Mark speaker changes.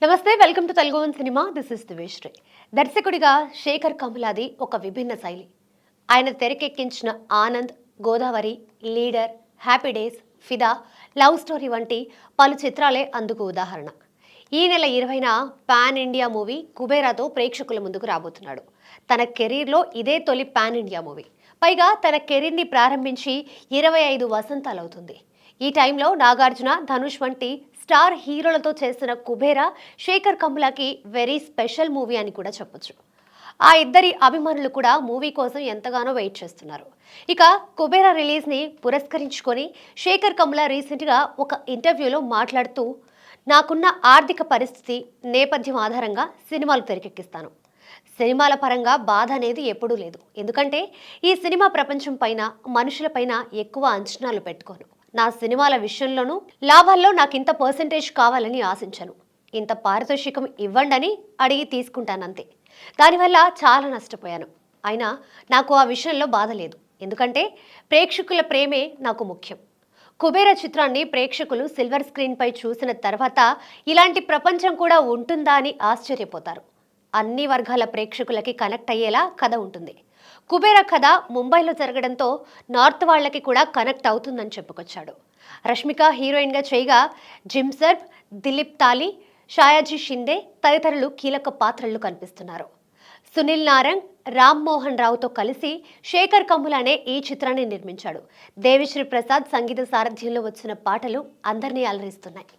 Speaker 1: నమస్తే, welcome to Telugu one cinema. This is Diveshri. దర్శకుడిగా శేఖర్ కమ్ములాది ఒక విభిన్న శైలి. ఆయన తెరకెక్కించిన Anand, Godavari, Leader, Happy Days, Fidaa, Love Story వంటి పలు చిత్రాలే అందుకు ఉదాహరణ. ఈ నెల 20న పాన్ ఇండియా మూవీ కుబేరాతో ప్రేక్షకుల ముందుకు రాబోతున్నాడు. తన కెరీర్లో ఇదే తొలి పాన్ ఇండియా మూవీ. పైగా తన కెరీర్ని ప్రారంభించి 25 వసంతాలవుతుంది. ఈ టైంలో నాగార్జున, ధనుష్ వంటి స్టార్ హీరోలతో చేసిన కుబేరా శేఖర్ కమ్ములాకి వెరీ స్పెషల్ మూవీ అని కూడా చెప్పొచ్చు. ఆ ఇద్దరి అభిమానులు కూడా మూవీ కోసం ఎంతగానో వెయిట్ చేస్తున్నారు. ఇక కుబేరా రిలీజ్ని పురస్కరించుకొని శేఖర్ కమ్ముల రీసెంట్గా ఒక ఇంటర్వ్యూలో మాట్లాడుతూ, నాకున్న ఆర్థిక పరిస్థితి నేపథ్యం ఆధారంగా సినిమాలు తెరకెక్కిస్తాను. సినిమాల పరంగా బాధ అనేది ఎప్పుడూ లేదు. ఎందుకంటే ఈ సినిమా ప్రపంచం పైన, మనుషుల పైన ఎక్కువ అంచనాలు పెట్టుకోను. నా సినిమాల విషయంలోనూ లాభాల్లో నాకు ఇంత పర్సెంటేజ్ కావాలని ఆశించను. ఇంత పారితోషికం ఇవ్వండని అడిగి తీసుకుంటానంతే. దానివల్ల చాలా నష్టపోయాను. అయినా నాకు ఆ విషయంలో బాధ లేదు. ఎందుకంటే ప్రేక్షకుల ప్రేమే నాకు ముఖ్యం. కుబేరా చిత్రాన్ని ప్రేక్షకులు సిల్వర్ స్క్రీన్పై చూసిన తర్వాత ఇలాంటి ప్రపంచం కూడా ఉంటుందా అని ఆశ్చర్యపోతారు. అన్ని వర్గాల ప్రేక్షకులకి కనెక్ట్ అయ్యేలా కథ ఉంటుంది. కుబేరా కథ ముంబైలో జరగడంతో నార్త్ వాళ్ళకి కూడా కనెక్ట్ అవుతుందని చెప్పుకొచ్చాడు. రష్మిక హీరోయిన్గా చేయగా జిమ్ సర్బ్, దిలీప్ తాలి, షాయాజీ షిండే తదితరులు కీలక పాత్రలు కనిపిస్తున్నారు. సునీల్ నారంగ్, రామ్ మోహన్ రావుతో కలిసి శేఖర్ కమ్ములానే ఈ చిత్రాన్ని నిర్మించాడు. దేవిశ్రీ ప్రసాద్ సంగీత సారథ్యంలో వచ్చిన పాటలు అందరినీ అలరిస్తున్నాయి.